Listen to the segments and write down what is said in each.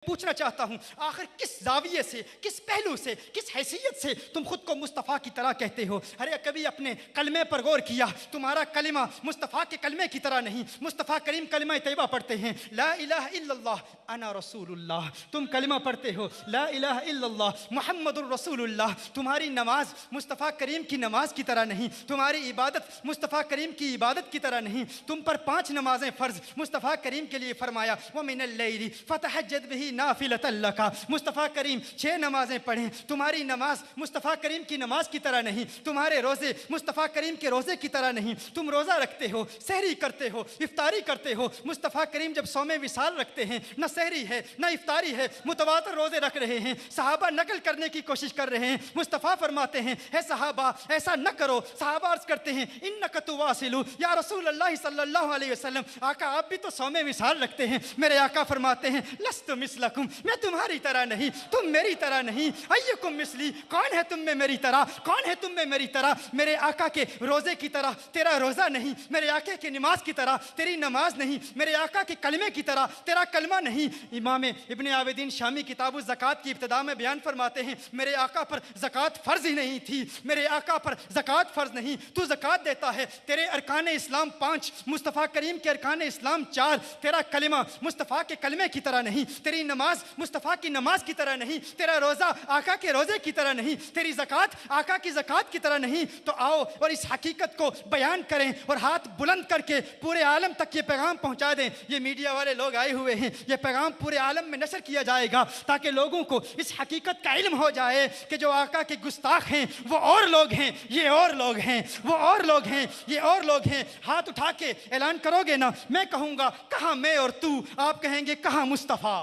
पूछना चाहता हूँ, आखिर किस जाविये से, किस पहलू से, किस हैसियत से तुम खुद को मुस्तफ़ा की तरह कहते हो? अरे कभी अपने कलमे पर गौर किया? तुम्हारा कलिमा मुस्तफ़ा के कलमे की तरह नहीं। मुस्तफ़ा करीम कलिमा तैयबा पढ़ते हैं, ला इलाहा इल्लल्लाह अना रसूलुल्लाह। तुम कलिमा पढ़ते हो, ला इलाहा इल्लल्लाह मुहम्मदुर रसूलुल्लाह। तुम्हारी नमाज मुस्तफ़ा करीम की नमाज की तरह नहीं, तुम्हारी इबादत मुस्तफ़ा करीम की इबादत की तरह नहीं। तुम पर 5 नमाजें फ़र्ज मुस्तफ़ा करीम के लिए फरमाया, व मिनल लैली फतहज्जद बिही नाफिलतन लका। मुस्तफ़ा करीम 6 नमाजें पढ़ें। तुम्हारी नमाज मुस्तफ़ा करीम की नमाज की तरह नहीं, तुम्हारे रोज़े मुस्तफ़ा करीम के रोज़े की तरह नहीं। तुम रोज़ा रखते हो, सहरी करते हो, इफ्तारी करते हो। मुस्तफ़ा करीम जब सौमे विसाल रखते हैं, न सहरी है न इफ्तारी है, मुतवातर रोज़े रख रहे हैं। सहाबा नकल करने की कोशिश कर रहे हैं। मुस्तफ़ा फरमाते हैं, हे सहाबा ऐसा न करो। सहाबा अर्ज़ करते हैं, इन्नका तुवासिलु या रसूल अल्लाह सल्लल्लाहु अलैहि वसल्लम। आका आप भी तो सौमे विसाल रखते हैं। मेरे आका फरमाते हैं, लस्तु मिसलकुम, मैं तुम्हारी तरह नहीं, तुम मेरी तरह नहीं। अय्युकुम मिसली, कौन है तुम में मेरी तरह, कौन है तुम में मेरी तरह? मेरे आका के रोज़े की तरह तेरा रोज़ा नहीं, मेरे आका की नमाज की तरह तेरी नमाज नहीं, मेरे आका के कलमे की तरह तेरा कलमा नहीं। इमाम इब्ने आबिदीन शामी किताबु ज़कात की इब्तिदा में बयान फरमाते हैं, मेरे आका पर ज़कात फ़र्ज़ ही नहीं थी, मेरे आका पर ज़कात फ़र्ज़ नहीं, तू ज़कात देता है। तेरे अरकान इस्लाम 5, मुस्तफ़ा करीम के अरकान इस्लाम 4। तेरा कलिमा मुस्तफ़ा के कलमे की तरह नहीं, तेरी नमाज मुस्तफ़ा की नमाज की तरह नहीं, तेरा रोज़ा आका के रोज़े की तरह नहीं, तेरी ज़कात आका की ज़कात की तरह नहीं। तो आओ और इस हकीकत को बयान करें और हाथ बुलंद करके पूरे आलम तक ये पैगाम पहुंचा दें। ये मीडिया वाले लोग आए हुए हैं, ये पैगाम पूरे आलम में नशर किया जाएगा ताकि लोगों को इस हकीकत का इल्म हो जाए कि जो आका के गुस्ताख हैं वो और लोग हैं, ये और लोग हैं, वो और लोग हैं, ये और लोग हैं। हाथ उठा के ऐलान करोगे ना, मैं कहूँगा कहाँ मैं और तू, आप कहेंगे कहाँ मुस्तफ़ा।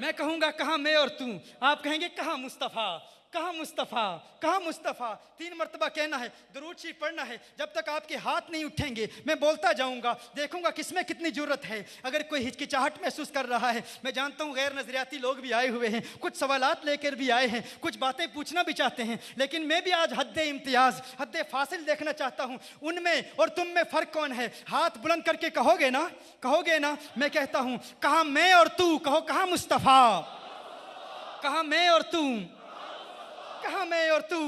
मैं कहूँगा कहाँ मैं और तू, आप कहेंगे कहाँ मुस्तफ़ा, कहाँ मुस्तफ़ा, कहाँ मुस्तफ़ा। 3 मरतबा कहना है, दुरूद शरीफ पढ़ना है। जब तक आपके हाथ नहीं उठेंगे मैं बोलता जाऊँगा, देखूँगा किसमें कितनी जुर्रत है। अगर कोई हिचकिचाहट महसूस कर रहा है, मैं जानता हूँ गैर नज़रियाती लोग भी आए हुए हैं, कुछ सवालात लेकर भी आए हैं, कुछ बातें पूछना भी चाहते हैं, लेकिन मैं भी आज हद्दे इम्तियाज़, हद्दे फासिल देखना चाहता हूँ। उनमें और तुम में फ़र्क कौन है? हाथ बुलंद करके कहोगे ना, कहोगे ना? मैं कहता हूँ कहाँ मैं और तू, कहो कहाँ मुस्तफ़ा, कहाँ मैं और तू, कहाँ मैं और तू,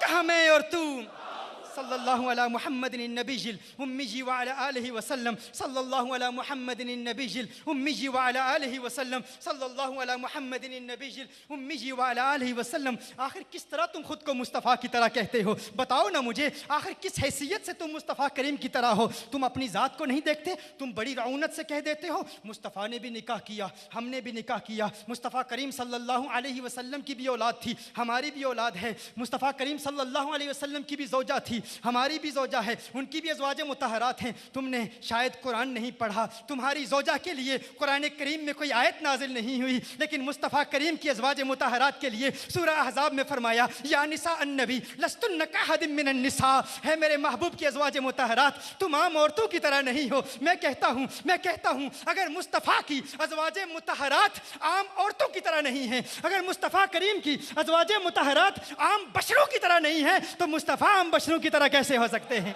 कहाँ मैं और तू। सल्लल्लाहु अला मुहम्मदिन नबीजिल उम्मी व अला आलिहि वसल्लम, सल्लल्लाहु अला मुहम्मदिन नबीजिल उम्मी व अला आलिहि वसल्लम, सल्लल्लाहु अला मुहम्मदिन नबीजिल उम्मी व अला आलिहि वसल्लम। आखिर किस तरह तुम खुद को मुस्तफ़ा की तरह कहते हो? बताओ ना मुझे, आखिर किस हैसियत से तुम मुस्तफ़ा करीम की तरह हो? तुम अपनी ज़ात को नहीं देखते? तुम बड़ी रऊनत से कह देते हो मुस्तफ़ा ने भी निकाह किया, हमने भी निकाह किया। मुस्तफ़ा करीम सल्लल्लाहु अलैहि वसल्लम की भी औलाद थी, हमारी भी औलाद है। मुस्तफ़ा करीम सल्लल्लाहु अलैहि वसल्लम की भी ज़ौजा थी, हमारी भी ज़ौजा है, उनकी भी अज़वाज मुतहरात हैं। तुमने शायद कुरान नहीं पढ़ा, तुम्हारी ज़ौजा के लिए कुरान करीम में कोई आयत नाजिल नहीं हुई, लेकिन मुस्तफ़ा करीम की अज़वाज मुतहरात के लिए सूरह अहज़ाब में फरमाया, या निसा अन्नबी लस्तुन्ना कअहदिम मिनन निसा। है मेरे महबूब की अज़वाज मुतहरात, तुम आम औरतों की तरह नहीं हो। मैं कहता हूँ अगर मुस्तफ़ा की अज़वाज मुतहरात आम औरतों की तरह नहीं है, अगर मुस्तफ़ा करीम की अज़वाज मुतहरात आम बशरों की तरह नहीं है, तो मुस्तफ़ा आम बशरों की तरह कैसे हो सकते हैं?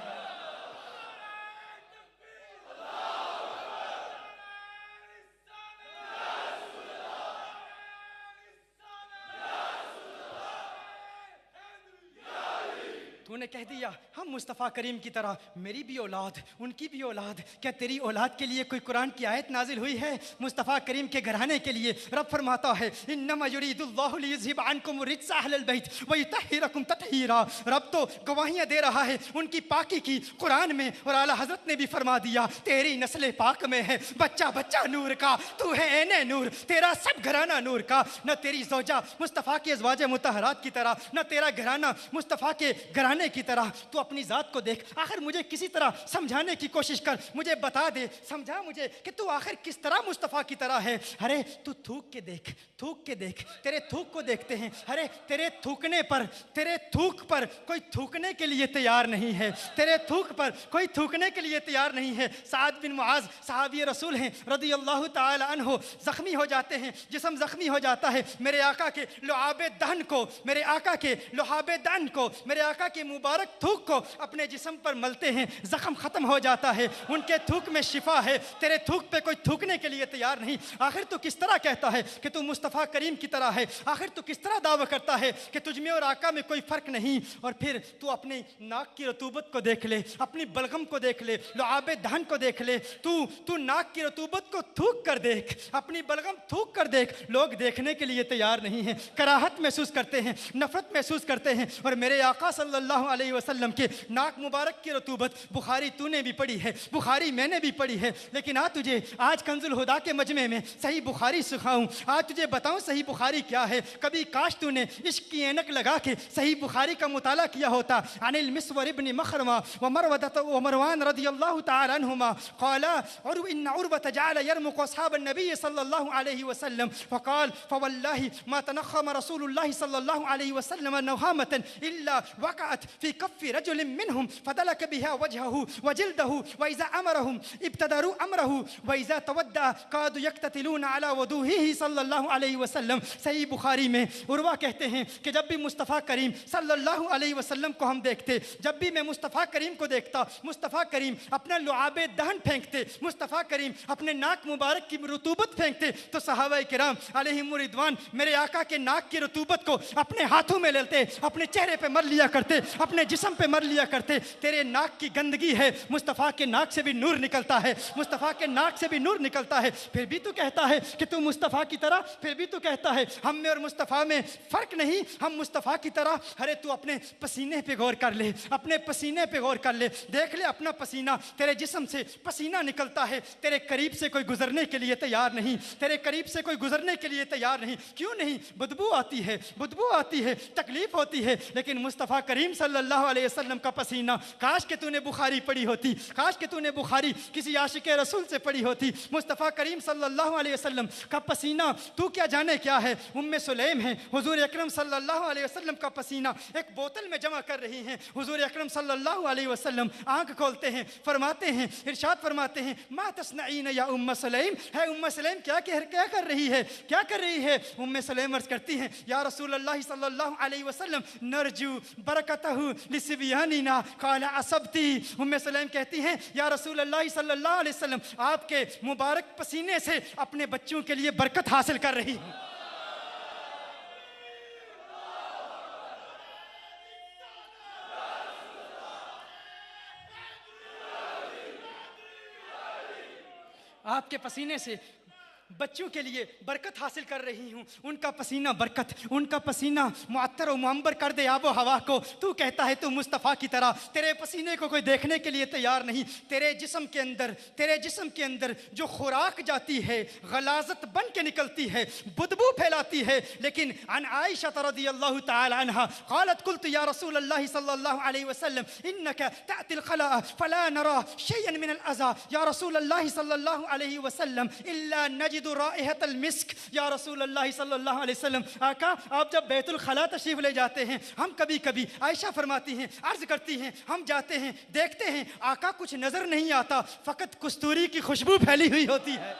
तूने कह दिया हम मुस्तफ़ा करीम की तरह, मेरी भी औलाद, उनकी भी औलाद। क्या तेरी औलाद के लिए कोई कुरान की आयत नाजिल हुई है? मुस्तफ़ा करीम के घराने के लिए रब फरमाता है, इन्नमा युरीदुल्लाहु लियुज़हिब अन्कुम रिज्ज़ अहलल बैत व युतहिरकुम तत्हीरा। रब तो गवाहियाँ दे रहा है उनकी पाकी की कुरान में, और आला हज़रत ने भी फरमा दिया, तेरी नस्ल पाक में है बच्चा बच्चा नूर का, तू है ऐने नूर, तेरा सब घराना नूर का। न तेरी ज़ौजा मुस्तफ़ा की अज़वाज मुतहरात की तरह, न तेरा घराना मुस्तफ़ा के घराने की तरह। तू अपनी ज़ात को देख, आखिर मुझे किसी तरह समझाने की कोशिश कर, मुझे बता दे, समझा मुझे कि तू आखिर किस तरह मुस्तफ़ा की तरह है। अरे तू थूक के देख, थूक के देख, तेरे थूक को देखते हैं। अरे तेरे थूकने पर, तेरे थूक पर कोई थूकने के लिए तैयार नहीं है, तेरे थूक पर कोई थूकने के लिए तैयार नहीं है। साद बिन मुआज़ सहाबी रसूल हैं रज़ियल्लाहु ताला अन्हु, ज़ख्मी हो जाते हैं, जिस्म ज़ख्मी हो जाता है। मेरे आका के लुआबे दहन को, मेरे आका के लुआबे दहन को, मेरे आका की मुबारक थूक को अपने जिस्म पर मलते हैं, जख्म खत्म हो जाता है, उनके थूक में शिफा है। तेरे थूक पे कोई थूकने के लिए तैयार नहीं। आखिर तू किस तरह कहता है कि तू मुस्तफ़ा करीम की तरह है? आखिर तू किस तरह दावा करता है कि तुझ में और आका में कोई फ़र्क नहीं? और फिर तू अपने नाक की रतूबत को देख ले, अपनी बलगम को देख ले, लुआब दहन को देख ले। तू नाक की रतूबत को थूक कर देख, अपनी बलगम थूक कर देख। लोग देखने के लिए तैयार नहीं हैं, कराहत महसूस करते हैं, नफरत महसूस करते हैं। और मेरे आका सल्लल्लाहु अलैहि वसल्लम के नाक मुबारक की रतूबत बुखारी तूने भी पढ़ी है, बुखारी मैंने भी पढ़ी है, लेकिन तुझे आज कंजुल हुदा के मजमे में सही बुखारी सिखाऊं, आज तुझे बताऊं सही बुखारी क्या है। कभी काश तूने इश्क की ऐनक लगा के सही बुखारी का मुताला किया होता। अनिल मिस्वर इब्न मखरमा व मरवदत व मरवान रदियल्लाहु तआला अन्हुमा क़ाला इन उर्वत जअल यरमुक़ु अस्हाब नबी सल्लल्लाहु अलैहि वसल्लम फ़क़ाल फ़वल्लाहि मा तनख़म रसूलुल्लाह सल्लल्लाहु अलैहि वसल्लम नवहामतन इल्ला वक़अत फ़ी कफ़्फ़ि रजुलिन मिनहुम फ़दलक बिहा वजहहु व जिल्दहु व इज़ा अमरहुम इब्तदरू अमरहु व इज़ा तवद्दा कादू यक़्ततिलून अला वदूहिही सल्लल्लाहु अलैहि वसल्लम। सही बुखारी में उर्वा कहते हैं कि जब भी मुस्तफ़ा करीम सल्लल्लाहु अलैहि वसल्लम को हम देखते, जब भी मैं मुस्तफ़ा करीम को देखता, मुस्तफ़ा करीम अपना लुआब दहन फेंकते, मुस्तफ़ा करीम अपने नाक मुबारक की रतूबत फेंकते, तो सहाबा किराम अलैहिम रिदवान मेरे आका के नाक की रतूबत को अपने हाथों में लेते, अपने चेहरे पे मर लिया करते, अपने जिस्म पे मर लिया करते। तेरे नाक की गंदगी है, मुस्तफ़ा के नाक से भी नूर निकलता है, मुस्तफ़ा के नाक से भी नूर निकलता है। फिर भी तू कहता है कि तू मुस्तफ़ा की तरह, फिर भी तू कहता है हम में और मुस्तफ़ा में फ़र्क नहीं, हम मुस्तफ़ा की तरह। अरे तू अपने पसीने पे गौर कर ले, अपने पसीने पे गौर कर ले, देख ले अपना पसीना, तेरे जिस्म से पसीना निकलता है, तेरे करीब से कोई गुजरने के लिए तैयार नहीं, तेरे करीब से कोई गुजरने के लिए तैयार नहीं। क्यों नहीं? बदबू आती है, बदबू आती है, तकलीफ होती है। लेकिन मुस्तफ़ा करीम सल्लल्लाहु अलैहि वसल्लम का पसीना, काश के तूने बुखारी पढ़ी होती, काश के तूने बुखारी किसी आशिक रसूल से पढ़ी होती। मुस्तफ़ा करीम सल्लल्लाहु अलैहि वसल्लम का पसीना तू क्या जाने क्या है। उम्मे सुलैम है, हुजूर अकरम सल्लल्लाहु अलैहि वसल्लम का पसीना एक बोतल में जमा कर रही हैं। हुजूर अकरम सल्लल्लाहु अलैहि वसल्लम आंख खोलते हैं, फरमाते हैं, इरशाद फरमाते हैं मा तस्नईन या उम्मे सुलैम, है उम्मे सुलैम क्या कर रही है, क्या कर रही है? उम्मे सुलैम अर्ज़ करती हैं या रसूल अल्लाह सल्लल्लाहु अलैहि वसल्लम नरजू बरकतहु लिसिबियानिना क़ाला असबती। उम्मे सुलैम कहती हैं या रसूल अल्लाह सल्लल्लाहु अलैहि वसल्लम आपके मुबारक पसीने से अपने बच्चों के लिए बरकत हासिल कर रही हूँ। आपके पसीने से बच्चों के लिए बरकत हासिल कर रही हूँ। उनका पसीना बरकत, उनका पसीना मुअत्तर और मुअम्बर कर दे आबो हवा को। तू कहता है तू मुस्तफ़ा की तरह, तेरे पसीने को कोई देखने के लिए तैयार नहीं। तेरे जिस्म के अंदर जो खुराक जाती है गलाजत बन के निकलती है, बदबू फैलाती है। लेकिन अन आयशा रज़ियल्लाहु तआला अन्हा क़ालत क़ुल्तु या रसूल अल्लाह सल्लल्लाहु अलैहि वसल्लम इन्नका तअतिल ख़ला फ़ला नरा शयअन मिनल अज़ा या रसूल अल्लाह सल्लल्लाहु अलैहि वसल्लम इल्ला नजिदु राइहतल मिस्क। या रसूल अल्लाह सल्लल्लाहु अलैहि वसल्लम आका आप जब बैतुल खला तशरीफ ले जाते हैं, हम कभी कभी आयशा फरमाती हैं, अर्ज करती हैं, हम जाते हैं देखते हैं आका कुछ नजर नहीं आता, फकत कस्तूरी की खुशबू फैली हुई होती है।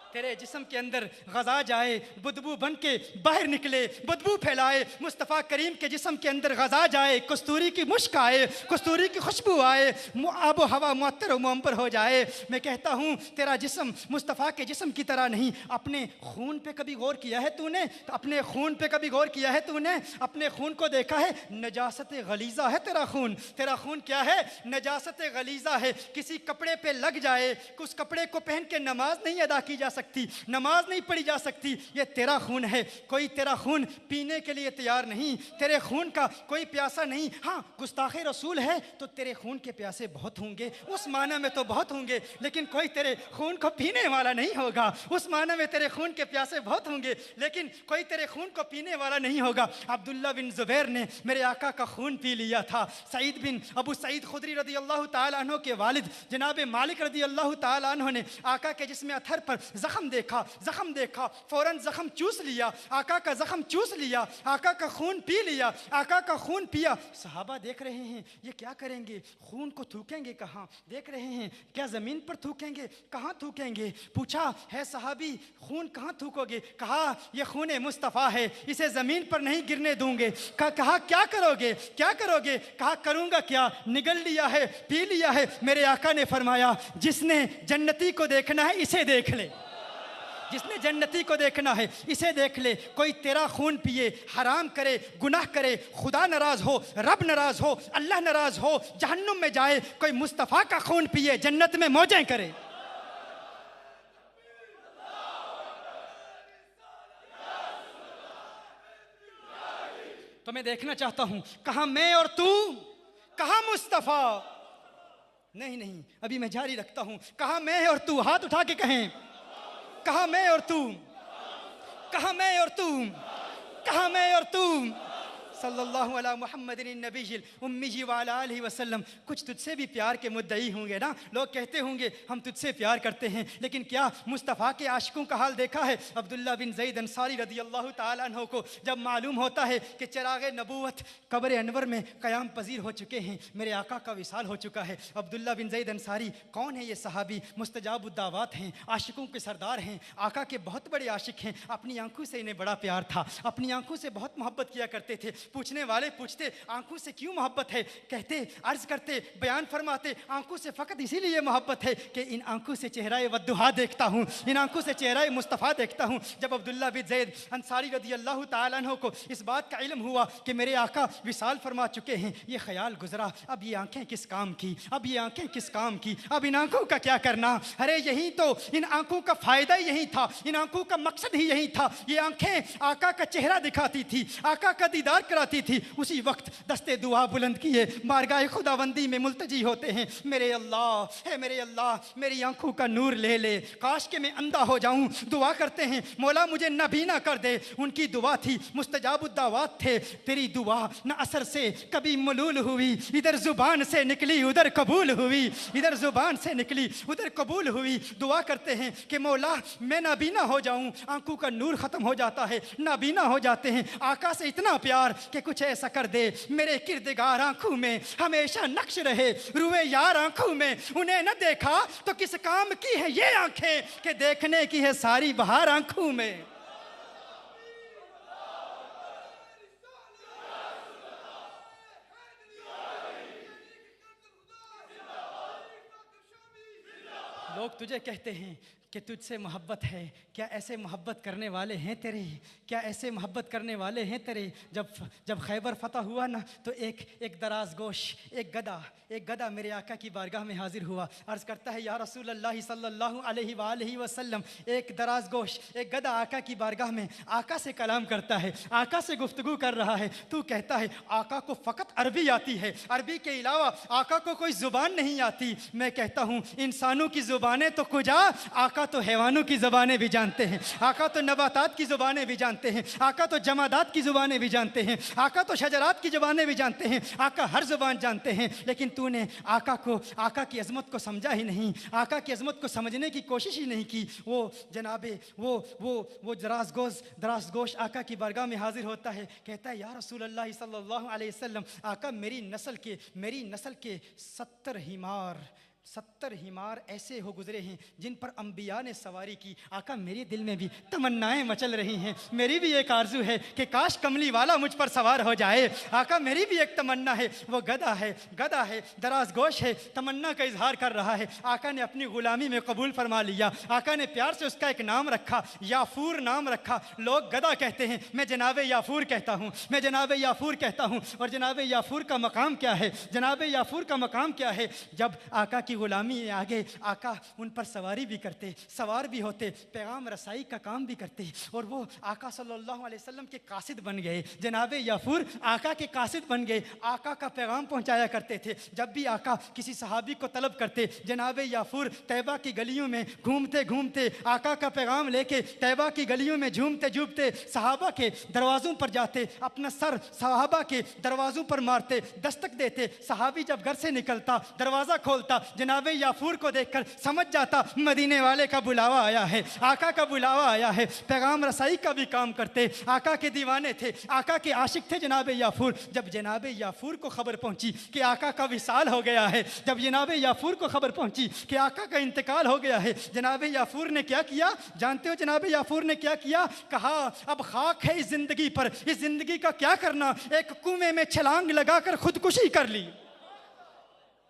तेरे जिस्म के अंदर गज़ा जाए, बदबू बन के बाहर निकले, बदबू फैलाए। मुस्तफ़ा करीम के जिस्म के अंदर गज़ा जाए, कस्तूरी की मुश्क आए, कस्तूरी की खुशबू आए, आबो हवा मुअत्तर और मुअम्बर हो जाए। मैं कहता हूँ तेरा जिस्म मुस्तफ़ा के जिस्म की तरह नहीं। अपने खून पे कभी गौर किया है तूने? अपने खून पे कभी गौर किया है तूने? अपने खून को देखा है? नजासत गलीज़ा है तेरा खून। तेरा खून क्या है? नजासत गलीज़ा है। किसी कपड़े पे लग जाए, उस कपड़े को पहन के नमाज नहीं अदा की जा सकती, नमाज नहीं पढ़ी जा सकती। ये तेरा खून है। कोई तेरा खून पीने के लिए तैयार नहीं, तेरे खून का कोई प्यासा नहीं। हाँ, गुस्ताखे रसूल है तो तेरे खून के प्यासे बहुत होंगे, उस माना में तो बहुत होंगे, लेकिन कोई तेरे खून को पीने वाला नहीं होगा। उस माना में तेरे खून के प्यासे बहुत होंगे, लेकिन कोई तेरे खून को पीने वाला नहीं होगा। अब्दुल्ला बिन जुबैर ने मेरे आका का खून पी लिया था। सईद बिन अबू सईद खुदरी रज़ियल्लाहु ताला अन्हु के वालिद जनाब मालिक रज़ियल्लाहु ताला अन्हु ने आका के जिस्म अथर पर जख्म देखा, जख्म देखा, फौरन जख्म चूस लिया, आका का जख्म चूस लिया, आका का खून पी लिया, आका का खून पिया। सहाबा देख रहे हैं ये क्या करेंगे, खून को थूकेंगे कहाँ, देख रहे हैं क्या ज़मीन पर थूकेंगे, कहाँ थूकेंगे। पूछा है सहाबी खून कहाँ थूकोगे, कहा ये खून मुस्तफ़ा है, इसे ज़मीन पर नहीं गिरने दूंगे। कहा क्या करोगे, क्या करोगे, कहा करूँगा क्या, निगल लिया है, पी लिया है। मेरे आका ने फरमाया जिसने जन्नती को देखना है इसे देख ले, जिसने जन्नती को देखना है इसे देख ले। कोई तेरा खून पिए, हराम करे, गुनाह करे, खुदा नाराज हो, रब नाराज हो, अल्लाह नाराज हो, जहन्नुम में जाए। कोई मुस्तफ़ा का खून पिए, जन्नत में मौजें करे। तो मैं देखना चाहता हूं कहां मैं और तू, कहां मुस्तफ़ा। नहीं नहीं, अभी मैं जारी रखता हूं। कहां मैं और तू, हाथ उठा के कहें, कहां मैं और तू, कहां मैं और तू, कहां मैं और तू। सल्लल्लाहु अला मुहम्मदिन नबील उम्मी व अला आलिहि वसल्लम। कुछ तुझसे भी प्यार के मुद्दई होंगे ना, लोग कहते होंगे हम तुझसे प्यार करते हैं, लेकिन क्या मुस्तफ़ा के आशिकों का हाल देखा है। अब्दुल्ला बिन ज़ैद अंसारी रदी अल्लाह ताला अन्हु को जब मालूम होता है कि चिराग नबूवत कब्र अनवर में क़याम पजीर हो चुके हैं, मेरे आका का विसाल हो चुका है। अब्दुल्ला बिन ज़ैद अंसारी कौन है, ये सहाबी मुस्तजाबुद्दावात हैं, आशिकों के सरदार हैं, आका के बहुत बड़े आशिक हैं। अपनी आंखों से इन्हें बड़ा प्यार था, अपनी आंखों से बहुत मोहब्बत किया करते थे। पूछने वाले पूछते आंखों से क्यों मोहब्बत है, कहते अर्ज करते, बयान फरमाते आंखों से फ़कत इसीलिए मोहब्बत है कि इन आंखों से चेहरा वद्दुहा देखता हूँ, इन आंखों से चेहरा मुस्तफ़ा देखता हूँ। जब अब्दुल्ला बिन ज़ैद अंसारी रदी अल्लाह ताला अन्हु को इस बात का इल्म हुआ कि मेरे आका विसाल फरमा चुके हैं, ये ख्याल गुजरा अब ये आंखें किस काम की, अब ये आंखें किस काम की, अब इन आंखों का क्या करना। अरे यही तो, इन आंखों का फ़ायदा यही था, इन आंखों का मकसद ही यही था। ये आंखें आका का चेहरा दिखाती थी, आका का दीदार कराती थी। उसी वक्त दस्ते दुआ बुलंद किए बारगाह खुदाबंदी में मुल्तजी होते हैं, मेरे अल्लाह है, मेरे अल्लाह मेरी आंखों का नूर ले ले, काश के मैं अंधा हो जाऊं। दुआ करते हैं मौला मुझे नबीना कर दे। उनकी दुआ थी, मुस्तजाबुद्दावात थे। तेरी दुआ न असर से कभी मलूल हुई, इधर जुबान से निकली उधर कबूल हुई, इधर जुबान से निकली उधर कबूल हुई। दुआ करते हैं कि मौला मैं नाबीना हो जाऊं, आंखों का नूर खत्म हो जाता है, नाबीना हो जाते हैं। आका से इतना प्यार कि कुछ ऐसा कर दे मेरे किरदगार आंखों में हमेशा नक्श रहे, रुए यार आंखों में। उन्हें न देखा तो किस काम की है ये आंखें, कि देखने की है सारी बहार आंखों में। लोग तुझे कहते हैं कि तुझसे मोहब्बत है, क्या ऐसे मोहब्बत करने वाले हैं तेरे, क्या ऐसे मोहब्बत करने वाले हैं तेरे। जब खैबर फतह हुआ ना, तो एक दराज गोश, एक गदा मेरे आका की बारगाह में हाजिर हुआ। अर्ज़ करता है या रसूल अल्लाह सल्लल्लाहु अलैहि वसल्लम, एक दराज गोश, एक गदा आका की बारगाह में आका से कलाम करता है, आका से गुफ्तगू कर रहा है। तू कहता है आका को फ़कत अरबी आती है, अरबी के अलावा आका को कोई ज़ुबान नहीं आती। मैं कहता हूँ इंसानों की ज़ुबानें तो कुजा, आका तो हैवानों की ज़ुबानें भी जानते हैं, आका तो नबातात की ज़ुबानें भी जानते हैं, आका तो जमादात की ज़ुबानें भी जानते हैं, आका तो शजरात की ज़ुबानें भी जानते हैं, आका हर ज़ुबान जानते हैं। लेकिन तूने आका की अज़मत को समझा ही नहीं, आका की अज़मत को समझने की कोशिश ही नहीं की। वो जनाबे वो दराज गोश आका की बारगाह में हाजिर होता है, कहता है या रसूल अल्लाह सल्लल्लाहु अलैहि वसल्लम, आका मेरी नस्ल के 70 हिमार ऐसे हो गुजरे हैं जिन पर अंबिया ने सवारी की। आका मेरे दिल में भी तमन्नाएं मचल रही हैं, मेरी भी एक आरजू है कि काश कमली वाला मुझ पर सवार हो जाए। आका मेरी भी एक तमन्ना है। वो गधा है, दराज गोश है, तमन्ना का इजहार कर रहा है। आका ने अपनी गुलामी में कबूल फरमा लिया। आका ने प्यार से उसका एक नाम रखा, याफूर नाम रखा। लोग गधा कहते हैं, मैं जनाब याफूर कहता हूँ, मैं जनाब याफूर कहता हूँ। और जनाब याफूर का मकाम क्या है, जनाब याफूर का मकाम क्या है। जब आका की गुलामी आगे, आका उन पर सवारी भी करते, सवार भी होते, पैगाम रसाई का काम भी करते। और वो आका सल्लल्लाहु अलैहि वसल्लम के कासिद बन गए। जनाब याफूर आका के कासिद बन गए, आका का पैगाम पहुंचाया करते थे। जब भी आका किसी सहाबी को तलब करते, जनाब याफूर तैबा की गलियों में घूमते घूमते आका का पैगाम लेके तैबा की गलियों में झूमते झूमते सहाबा के दरवाज़ों पर जाते, अपना सर सहाबा के दरवाज़ों पर मारते, दस्तक देते। सहाबी जब घर से निकलता, दरवाज़ा खोलता, जनाब याफूर को देखकर समझ जाता मदीने वाले का बुलावा आया है, आका का बुलावा आया है। पैगाम रसाई का भी काम करते, आका के दीवाने थे, आका के आशिक थे जनाब याफूर। जब जनाब याफूर को खबर पहुंची कि आका का विसाल हो गया है, जब जनाब याफूर को खबर पहुंची कि आका का इंतकाल हो गया है, जनाब याफूर ने क्या किया जानते हो? जनाब याफूर ने क्या किया? कहा अब खाक है इस जिंदगी पर, इस जिंदगी का क्या करना। एक कुएं में छलांग लगाकर खुदकुशी कर ली,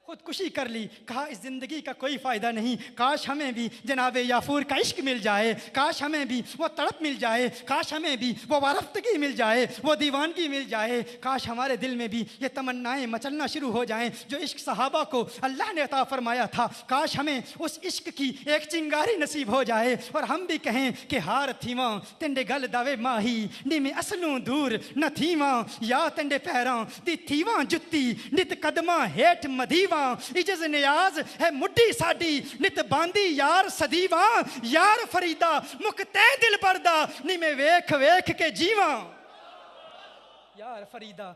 खुदकुशी कर ली। कहा इस ज़िंदगी का कोई फ़ायदा नहीं, काश हमें भी जनाब याफूर का इश्क मिल जाए, काश हमें भी वो तड़प मिल जाए, काश हमें भी वो वारफ्तगी मिल जाए, वो दीवानगी मिल जाए, काश हमारे दिल में भी ये तमन्नाएं मचलना शुरू हो जाएं जो इश्क सहाबा को अल्लाह ने अता फरमाया था। काश हमें उस इश्क की एक चिंगारी नसीब हो जाए और हम भी कहें कि हार थीवा तेंडे गल दावे माही नी में असलों दूर न थीवा, या तेंडे पैरां दी थीवा जुत्ती नित कदमा हेठ मदीवा, इजज नियाज है मुड्डी साडी नित बांदी यार सदीवा, यार फरीदा मुख तै दिल बरदा नी मैं वेख वेख के जीवा, यार फरीदा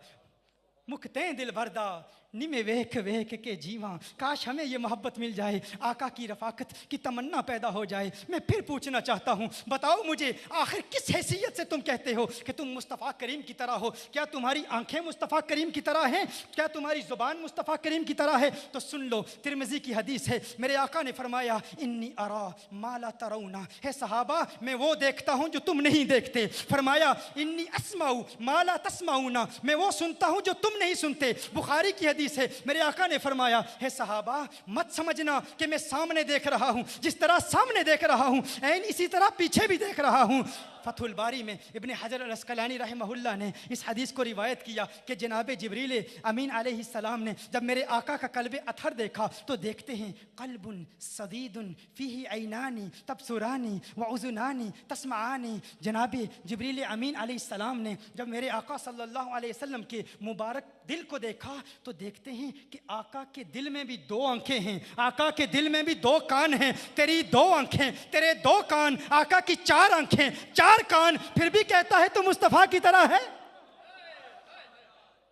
मुख तै दिल भरदा नी में वेख वेख के जीवा। काश हमें ये मोहब्बत मिल जाए, आका की रफ़ाकत की तमन्ना पैदा हो जाए। मैं फिर पूछना चाहता हूँ, बताओ मुझे आखिर किस हैसियत से तुम कहते हो कि तुम मुस्तफ़ा करीम की तरह हो? क्या तुम्हारी आंखें मुस्तफ़ा करीम की तरह हैं? क्या तुम्हारी ज़ुबान मुस्तफ़ा करीम की तरह है? तो सुन लो, तिरमिज़ी की हदीस है, मेरे आका ने फरमाया इन्नी अरा माला तरौना, है सहाबा मैं वो देखता हूँ जो तुम नहीं देखते। फरमाया इन्नी अस्माऊ माला तस्माऊना, मैं वो सुनता हूँ जो तुम नहीं सुनते। बुखारी की है, मेरे आका ने फरमाया है सहाबा मत समझना कि मैं सामने देख रहा हूं, जिस तरह सामने देख रहा हूं ऐन इसी तरह पीछे भी देख रहा हूं। फतहुल बारी में इब्ने हजर अल अस्कलानी रहमहुल्लाह ने इस हदीस को रिवायत किया कि जनाब जिब्रील अमीन अलैहिस्सलाम ने जब मेरे आका का कल्बे अथर देखा तो देखते हैं कल्बुन सदीदुन फीही ऐनानी तबसुरानी व उज़ुनानी तस्माआनी। जनाब जिब्रील अमीन अलैहिस्सलाम ने जब मेरे आका सल्लल्लाहु अलैहि वसल्लम के मुबारक दिल को देखा तो देखते हैं कि आका के दिल में भी दो आंखें हैं, आका के दिल में भी दो कान हैं। तेरी दो आंखें, तेरे दो कान, आका की चार आंखें, चार कान, फिर भी कहता है तू मुस्तफ़ा की तरह है।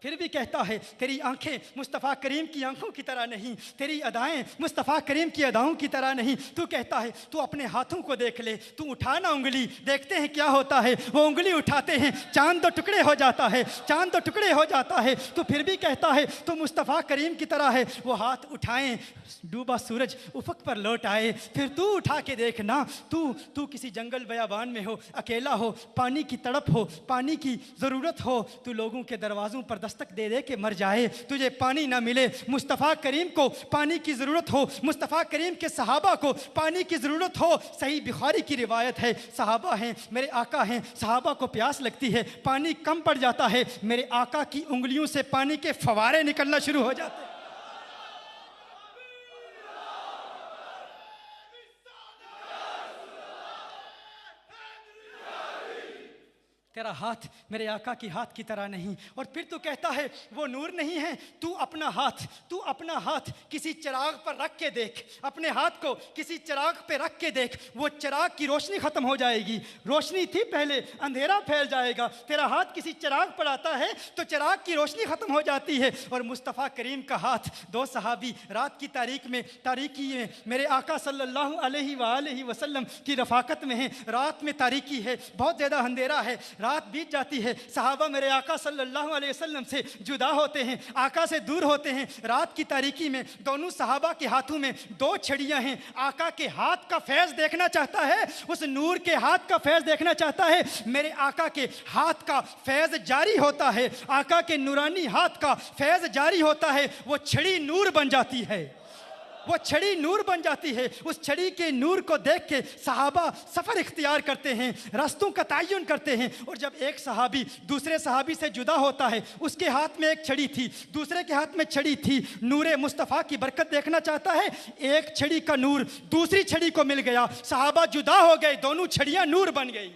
फिर भी कहता है तेरी आंखें मुस्तफ़ा करीम की आंखों की तरह नहीं, तेरी अदाएं मुस्तफ़ा करीम की अदाओं की तरह नहीं। तू कहता है तू अपने हाथों को देख ले, तू उठा ना उंगली, देखते हैं क्या होता है। वो उंगली उठाते हैं, चांद दो टुकड़े हो जाता है, चांद दो टुकड़े हो जाता है। तू फिर भी कहता है तू मुस्तफ़ा करीम की तरह है। वो हाथ उठाएं, डूबा सूरज उफक पर लौट आए, फिर तू उठा के देखना, तू किसी जंगल बयाबान में हो, अकेला हो, पानी की तड़प हो, पानी की ज़रूरत हो, तू लोगों के दरवाज़ों पर दस्तक दे दे के मर जाए, तुझे पानी ना मिले। मुस्तफ़ा करीम को पानी की ज़रूरत हो, मुस्तफ़ा करीम के सहाबा को पानी की ज़रूरत हो। सही बुखारी की रिवायत है, सहाबा हैं, मेरे आका हैं, सहाबा को प्यास लगती है, पानी कम पड़ जाता है, मेरे आका की उंगलियों से पानी के फवारे निकलना शुरू हो जाते हैं। तेरा हाथ मेरे आका की हाथ की तरह नहीं। और फिर तू कहता है वो नूर नहीं है। तू अपना हाथ किसी चिराग पर रख के देख, अपने हाथ को किसी चिराग पे रख के देख, वो चिराग की रोशनी खत्म हो जाएगी। रोशनी थी पहले, अंधेरा फैल जाएगा। तेरा हाथ किसी चिराग पर आता है तो चिराग की रोशनी खत्म हो जाती है। और मुस्तफ़ा करीम का हाथ, दो सहाबी रात की तारीकी में मेरे आका सल्लल्लाहु अलैहि वसल्लम की रफ़ाकत में है। रात में तारीकी है, बहुत ज़्यादा अंधेरा है, रात बीत जाती है। सहाबा मेरे आका सल्लल्लाहु अलैहि वसल्लम से जुदा होते हैं, आका से दूर होते हैं। रात की तारीकी में दोनों सहाबा के हाथों में दो छड़ियां हैं। आका के हाथ का फैज़ देखना चाहता है, उस नूर के हाथ का फैज़ देखना चाहता है। मेरे आका के हाथ का फैज़ जारी होता है, आका के नूरानी हाथ का फैज़ जारी होता है। वो छड़ी नूर बन जाती है, वो छड़ी नूर बन जाती है। उस छड़ी के नूर को देख के सहाबा सफ़र इख्तियार करते हैं, रास्तों का तयन करते हैं। और जब एक सहाबी दूसरे सहाबी से जुदा होता है, उसके हाथ में एक छड़ी थी, दूसरे के हाथ में छड़ी थी, नूरे मुस्तफ़ा की बरकत देखना चाहता है। एक छड़ी का नूर दूसरी छड़ी को मिल गया, सहाबा जुदा हो गए, दोनों छड़ियाँ नूर बन गई।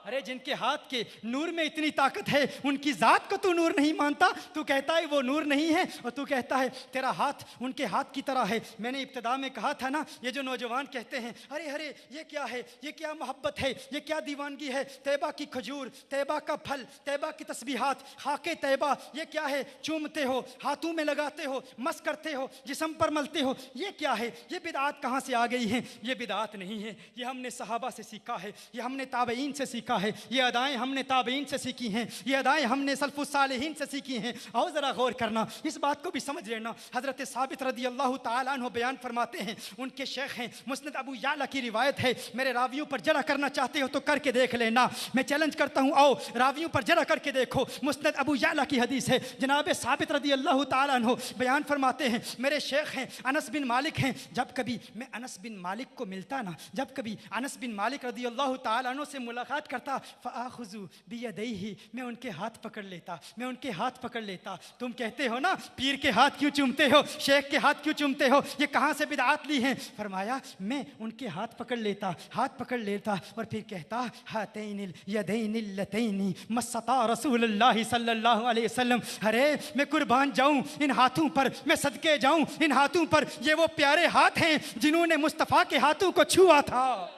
अरे जिनके हाथ के नूर में इतनी ताकत है, उनकी ज़ात को तू नूर नहीं मानता। तू कहता है वो नूर नहीं है, और तू कहता है तेरा हाथ उनके हाथ की तरह है। मैंने इब्तिदा में कहा था ना, ये जो नौजवान कहते हैं अरे अरे ये क्या है, ये क्या मोहब्बत है, ये क्या दीवानगी है, तैबा की खजूर, तैबा का फल, तैबा की तस्बीहात, खाके तैबा, ये क्या है, चूमते हो, हाथों में लगाते हो, मस करते हो, जिस्म पर मलते हो, ये क्या है, ये बिदआत कहाँ से आ गई है? ये बिदआत नहीं है, ये हमने सहाबा से सीखा है, ये हमने ताबईन से सीखा है, ये अदाएं हमने ताबईन से सीखी हैं, ये अदाएं हमने सल्फुस सालिहीन से सीखी हैं। और ज़रा गौर करना, इस बात को भी समझ लेना। हज़रत साबित रदी अल्लाह ताला अन्हु बयान फरमाते हैं, उनके शेख हैं, मुस्नद अबू याला की रिवायत है। मेरे रावियों पर जरा करना चाहते हो तो करके देख लेना, मैं चैलेंज करता हूँ, आओ रावियों पर जरा करके देखो। मुस्नद अबू याला की हदीस है, जनाब साबित रदी अल्लाह ताला अन्हु बयान फरमाते हैं, मेरे शेख हैं अनस बिन मालिक हैं, जब कभी मैं अनस बिन मालिक को मिलता ना, जब कभी अनस बिन मालिक रदी अल्लाह ताला अन्हु से मुलाकात करता, फ़आख़ुज़ु बियदैहि, मैं उनके हाथ पकड़ लेता, मैं उनके हाथ पकड़ लेता। तुम कहते हो ना पीर के हाथ क्यों चूमते हो, शेख के हाथ क्यों चूमते हो, ये कहाँ से बिदआत ली है? फरमाया मैं उनके हाथ पकड़ लेता, हाथ पकड़ लेता और फिर कहता हातैनिल यदैनिल लतैनि मस्सता रसूलुल्लाह सल्लल्लाहु अलैहि वसल्लम। अरे मैं कुर्बान जाऊं इन हाथों पर, मैं सदके जाऊं इन हाथों पर, ये वो प्यारे हाथ हैं जिन्होंने मुस्तफ़ा के हाथों को छुआ था।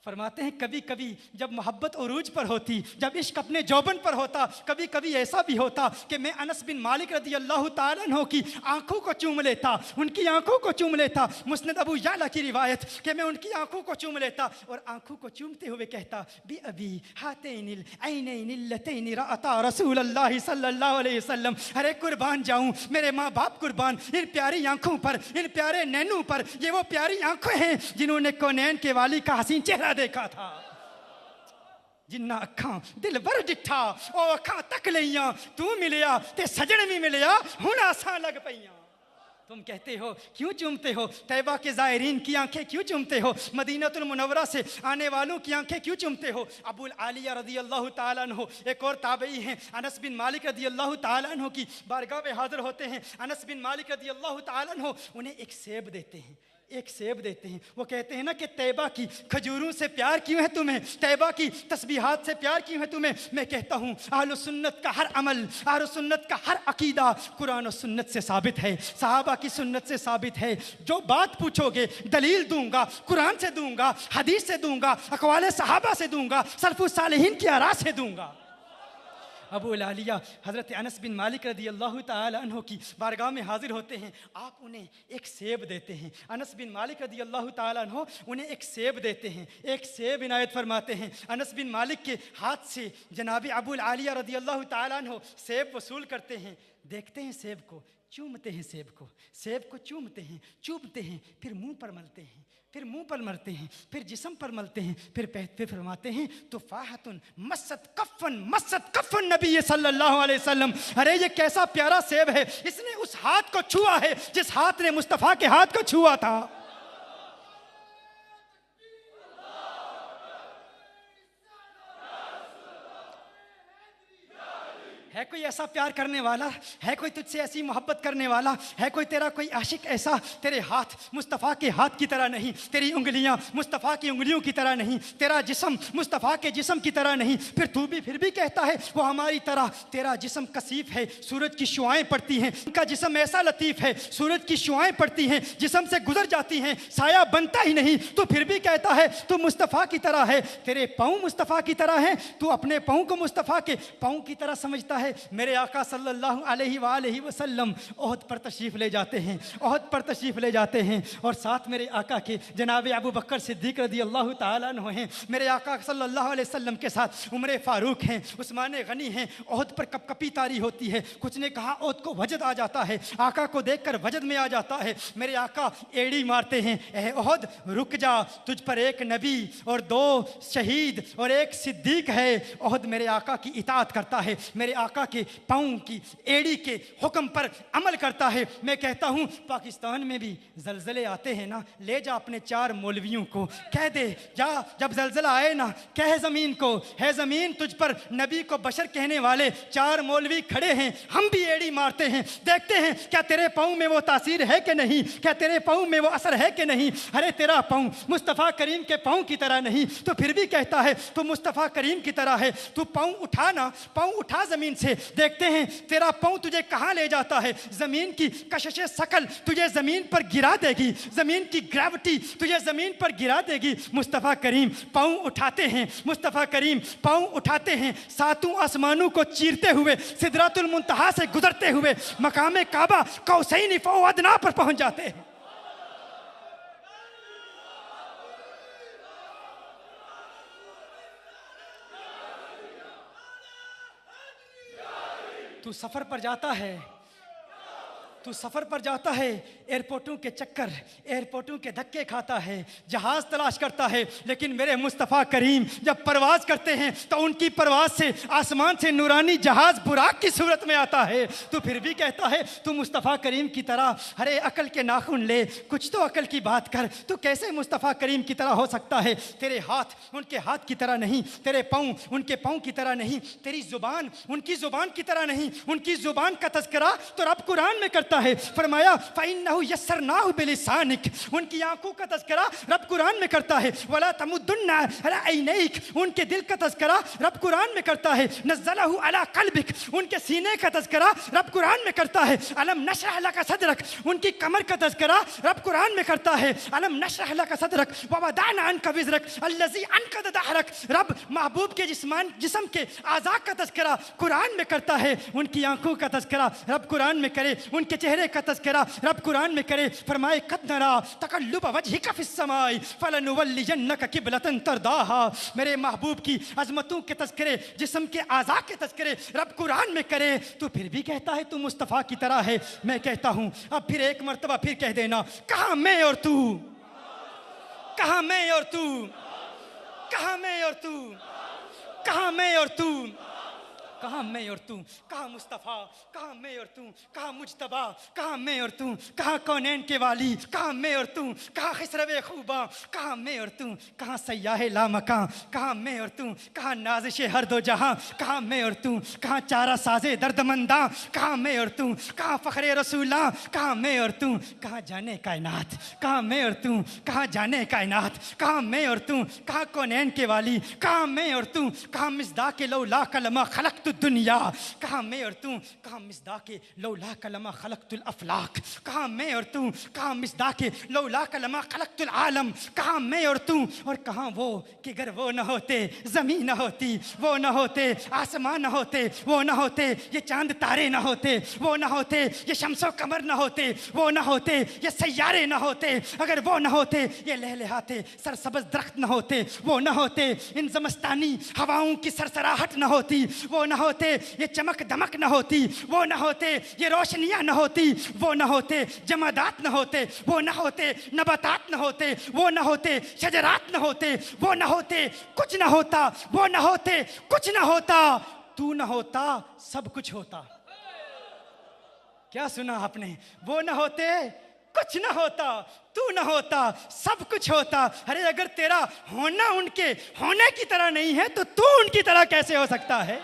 फरमाते हैं कभी कभी जब मोहब्बत उरूज पर होती, जब इश्क अपने जौबन पर होता, कभी कभी ऐसा भी होता कि मैं अनस बिन मालिक रदी अल्लाह ताला अन्हु की आंखों को चूम लेता, उनकी आंखों को चूम लेता। मुस्नद अबू याला की रिवायत कि मैं उनकी आंखों को चूम लेता और आंखों को चूमते हुए कहता बी अबी हातैनिल ऐनैनिल लतैनि रअता रसूलुल्लाह सल्लल्लाहु अलैहि वसल्लम। अरे कुर्बान जाऊं मेरे माँ बाप कुर्बान इन प्यारी आंखों पर, इन प्यारे नैनों पर, ये वो प्यारी आंखें हैं जिन्होंने कौनैन के वाली का हसीन चेहरा देखा था। जिन्ना अखां दिल बर डिठा ओ अखां तक लईयां, तू मिलिया ते सजन भी मिलिया, हुण आसां लग पईयां। तुम कहते हो क्यों चूमते हो, तैबा के ज़ायरीन की आंखें क्यों चूमते हो, मदीनतुल मुनव्वरा से आने वालों की आंखें क्यों चूमते हो? अबुल आलिया रदी अल्लाह ताला अन्हु एक और ताबई हैं, अनस बिन मालिक रदी अल्लाह ताला अन्हु की बारगाह में हाजिर होते हैं। अनस बिन मालिक रदी अल्लाह ताला अन्हु उन्हें एक सेब देते हैं, एक सेब देते हैं। वो कहते हैं ना कि तैबा की खजूरों से प्यार क्यों है तुम्हें, तैबा की तस्बीहात से प्यार क्यों है तुम्हें? मैं कहता हूँ अहले सुन्नत का हर अमल, अहले सुन्नत का हर अकीदा कुरान और सुन्नत से साबित है, सहाबा की सुन्नत से साबित है। जो बात पूछोगे दलील दूंगा, कुरान से दूंगा, हदीस से दूंगा, अक़वाले सहाबा से दूंगा, सल्फुस सालिहीन की आरा से दूंगा। अबू लालिया हज़रत अनस बिन मालिक रदी अल्लाह ताला अन्हु की बारगाह में हाजिर होते हैं, आप उन्हें एक सेब देते हैं। अनस बिन मालिक रदी अल्लाह ताला अन्हु उन्हें एक सेब देते हैं, एक सेब इनायत फरमाते हैं। अनस बिन मालिक के हाथ से जनाब अबू लालिया रदी अल्लाह ताला अन्हु सेब वसूल करते हैं, देखते हैं सेब को, चूमते हैं सेब को, सेब को चूमते हैं, चूमते हैं, फिर मुंह पर मलते हैं, फिर मुंह पर मलते हैं, फिर जिस्म पर मलते हैं, फिर फरमाते हैं तुफाहतुन मस्सत कफ़न नबी सल्लल्लाहु अलैहि वसल्लम। अरे ये कैसा प्यारा सेब है, इसने उस हाथ को छुआ है जिस हाथ ने मुस्तफ़ा के हाथ को छुआ था। है कोई ऐसा प्यार करने वाला, है कोई तुझसे ऐसी मोहब्बत करने वाला, है कोई तेरा कोई आशिक ऐसा? तेरे हाथ मुस्तफ़ा के हाथ की तरह नहीं, तेरी उंगलियां मुस्तफ़ा की उंगलियों की तरह नहीं, तेरा जिस्म मुस्तफ़ा के जिस्म की तरह नहीं, फिर भी कहता है वो हमारी तरह। तेरा जिस्म कसीफ है, सूरज की शुआएं पड़ती हैं, उनका जिस्म ऐसा लतीफ़ है, सूरज की शुआएं पड़ती हैं, जिस्म से गुजर जाती हैं, साया बनता ही नहीं, तो फिर भी कहता है तू मुस्तफ़ा की तरह है। तेरे पाँव मुस्तफ़ा की तरह हैं, तू अपने पाँव को मुस्तफ़ा के पाँव की तरह समझता है। मेरे आका सल्लल्लाहु अलैहि वसल्लम ओहद पर तशरीफ़ ले जाते हैं, ओहद पर तशरीफ़ ले जाते हैं और साथ मेरे आका के जनाब अबू बकर सिद्दीक़ रदी अल्लाह ताला अन्हु हैं। मेरे आका सल्लल्लाहु अलैहि वसल्लम के साथ उमर फ़ारूक हैं, उस्मान गनी हैं। ओहद पर कपकपी तारी होती है, कुछ ने कहा ओहद को वजद आ जाता है, आका को देखकर वजद में आ जाता है। मेरे आका एड़ी मारते हैं, ए ओहद रुक जा, तुझ पर एक नबी और 2 शहीद और 1 सिद्दीक़ है। ओहद मेरे आका की इताअत करता है, मेरे आका आका के पाँव की एड़ी के हुक्म पर अमल करता है। मैं कहता हूँ पाकिस्तान में भी जलजले आते हैं ना, ले जा अपने 4 मौलवियों को, कह दे जा जब जलजला आए ना, कह ज़मीन को, है ज़मीन तुझ पर नबी को बशर कहने वाले 4 मौलवी खड़े हैं, हम भी एड़ी मारते हैं, देखते हैं क्या तेरे पाँव में वो तासीर है कि नहीं, क्या तेरे पाँव में वो असर है कि नहीं। अरे तेरा पाँव मुस्तफ़ा करीम के पाँव की तरह नहीं, तो फिर भी कहता है तू मुस्तफ़ा करीम की तरह है। तू पाँव उठा ना, पाँव उठा ज़मीन से, देखते हैं तेरा पाँव तुझे कहाँ ले जाता है। ज़मीन की कशिश शकल तुझे ज़मीन पर गिरा देगी, ज़मीन की ग्रेविटी तुझे ज़मीन पर गिरा देगी। मुस्तफ़ा करीम पाँव उठाते हैं, मुस्तफ़ा करीम पाँव उठाते हैं, 7 आसमानों को चीरते हुए, सिदरातुल मुंतहा से गुजरते हुए मकामे काबा कौसैनी फ़ौ अदना पर पहुँच जाते हैं। तू सफ़र पर जाता है, तू सफ़र पर जाता है, एयरपोर्टों के चक्कर, एयरपोर्टों के धक्के खाता है, जहाज़ तलाश करता है, लेकिन मेरे मुस्तफ़ा करीम जब परवाज़ करते हैं तो उनकी परवाज़ से आसमान से नूरानी जहाज़ बुराक की सूरत में आता है। तो फिर भी कहता है तू मुस्तफ़ा करीम की तरह, अरे अकल के नाखून ले, कुछ तो अकल की बात कर, तू कैसे मुस्तफ़ा करीम की तरह हो सकता है। तेरे हाथ उनके हाथ की तरह नहीं, तेरे पाँव उनके पाँव की तरह नहीं, तेरी ज़ुबान उनकी ज़ुबान की तरह नहीं। उनकी ज़ुबान का तज़किरा तो रब कुरान में करता है, फरमाया फ़इन्नहु यस्सरनाहु बिलिसानिक, उनकी आंखों का तज़किरा रब कुरान में करता है। वला तमुद्दुन्ना अला ऐनैक, उनके दिल का तज़किरा रब कुरान में करता है। नज़्ज़लहु अला क़ल्बिक, उनके सीने का तज़किरा रब कुरान में करता है। अलम नशरह लका सदरक, उनकी कमर का तज़किरा रब कुरान में करता है। अलम नशरह लका सदरक व वदअना अन्का विज़रक अल्लज़ी अन्क़ज़ दहरक, रब महबूब के जिस्म के आज़ा का तज़किरा कुरान में करता है। उनकी आंखों का तज़किरा रब कुरान में करे, उनके चेहरे का तज़किरा रब कुरान में करे। फरमाए कद नरा तक़ल्लुब वजहिका फिस समाई फलनुवल्लियन्नका क़िबलतन तरदाहा, मेरे महबूब की अज़मतों के तज़किरे, जिस्म के आज़ा के तज़किरे रब कुरान में करे। तो फिर भी कहता है तू मुस्तफ़ा की तरह है। मैं कहता हूँ अब फिर एक मर्तबा फिर कह देना, कहाँ मैं और तू, कहाँ मैं और तू, कहाँ मैं और तू, कहाँ मैं और तू, कहाँ मैं और तू, कहाँ मुस्तफ़ा, कहाँ मैं और तू, कहाँ मुजतबा, कहाँ मैं और तू, कहाँ कौनैन के वाली, कहाँ मैं और तू, कहाँ खिसरवे खूबा, कहाँ मैं और तू, कहाँ सयाहे लामकां, कहाँ मैं और तू, कहाँ नाज़िशे हर दो जहाँ, कहाँ मैं और तू, कहाँ चारा साजे दर्दमंदा, कहाँ मैं और तू, कहाँ फ़ख्रे रसूला, कहाँ मैं और तू, कहाँ जाने कायनात, कहाँ मैं और तू, कहाँ जाने कायनात, कहाँ मैं और तू, कहाँ कौनैन के वाली, कहाँ मैं और तू, कहाँ मिज़दाक़े लौला कलमा खलक़तु दुनिया, कहाँ मैं और तू, कहाँ मिज़दाक़े लौला कलमा खलक़तुल अफ़लाक, कहाँ मैं और तू, कहाँ मिज़दाक़े लौला कलमा खलक़तुल आलम, कहाँ मैं और तू, और कहाँ वो कि अगर वो न होते ज़मीन न होती, वो न होते आसमान न होते, वो न होते ये चांद तारे न होते, वो न होते ये शम्सो कमर न होते, वो न होते ये सैयारे न होते, अगर वो न होते ये लहलहाते सरसब्ज़ दरख्त न होते, वो न होते इन ज़मस्तानी हवाओं की सरसराहट न होती, वो न होते ये चमक दमक न होती, वो न होते ये रोशनियाँ न होती, वो न होते जमादात न होते, वो न होते नबातात न होते, वो न होते शजरात न होते, वो न होते कुछ न होता, वो न होते कुछ न होता, तू न होता सब कुछ होता। क्या सुना आपने? वो न होते कुछ न होता, तू न होता सब कुछ होता। अरे अगर तेरा होना उनके होने की तरह नहीं है तो तू उनकी तरह कैसे हो सकता है?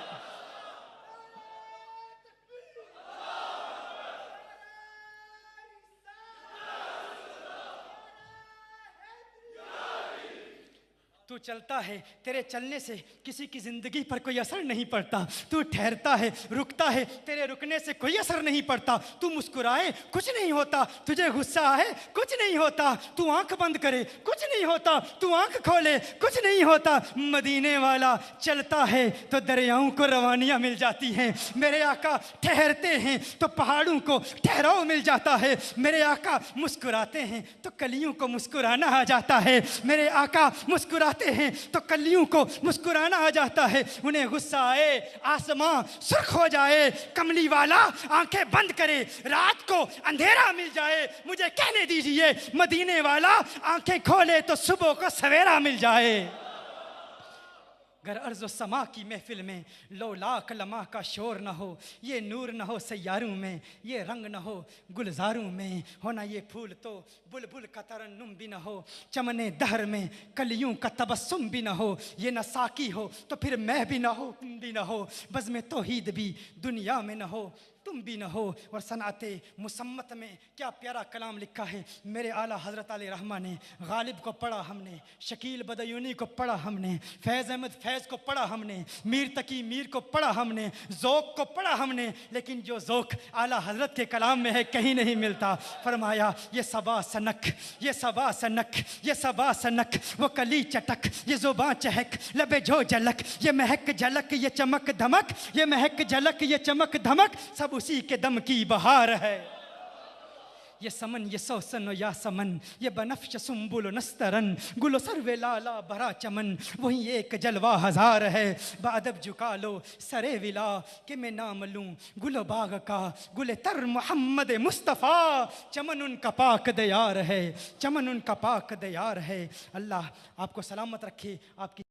तू चलता है, तेरे चलने से किसी की ज़िंदगी पर कोई असर नहीं पड़ता, तू ठहरता है, रुकता है, तेरे रुकने से कोई असर नहीं पड़ता, तू मुस्कुराए कुछ नहीं होता, तुझे गुस्सा आए कुछ नहीं होता, तू आंख बंद करे कुछ नहीं होता, तू आंख खोले कुछ नहीं होता। मदीने वाला चलता है तो दरियाओं को रवानियाँ मिल जाती हैं, मेरे आका ठहरते हैं तो पहाड़ों को ठहराव मिल जाता है, मेरे आका मुस्कुराते हैं तो कलियों को मुस्कुराना आ जाता है, मेरे आका मुस्कुराते हैं तो कलियों को मुस्कुराना आ जाता है। उन्हें गुस्सा आए आसमां सुर्ख हो जाए, कमली वाला आंखें बंद करे रात को अंधेरा मिल जाए, मुझे कहने दीजिए मदीने वाला आंखें खोले तो सुबह को सवेरा मिल जाए। अगर अर्ज़ व समा की महफिल में लो लाख लम्हा का शोर न हो, ये नूर न हो सैयारों में, ये रंग न हो गुलजारों में, होना ये फूल तो बुलबुल का तरन्नुम भी न हो, चमने दहर में कलियों का तबस्सुम भी न हो, ये न साकी हो तो फिर मैं भी न हो, तुम भी न हो, बज़्म तौहीद भी दुनिया में न हो, तुम भी न हो। और सनाते मुसम्मत में क्या प्यारा कलाम लिखा है मेरे आला हज़रत आले रहमा ने। गालिब को पढ़ा हमने, शकील बदयूनी को पढ़ा हमने, फैज़ अहमद फैज़ को पढ़ा हमने, मीर तकी मीर को पढ़ा हमने, ज़ौक़ को पढ़ा हमने, लेकिन जो ज़ौक़ आला हज़रत के कलाम में है कहीं नहीं मिलता। फरमाया ये सबा सनक, ये सबा सनक, ये सबा सनक, वो कली चटक, ये ज़ुबां चहक, लबे जो झलक, ये महक झलक, ये चमक धमक, ये महक झलक, ये चमक धमक, सब उसी के दम की बहार है। ये समन ये सौसन या समन, ये बनफ्श सुम्बुल नस्तरन, गुलो सरवे लाला भरा चमन, वही एक जलवा हजार है। बादब झुका लो सरे विला कि मैं नाम लूं गुलो बाग का, गुले तर मोहम्मद मुस्तफ़ा, चमन उनका पाक दयार है, चमन उनका पाक दयार है। अल्लाह आपको सलामत रखे, आपकी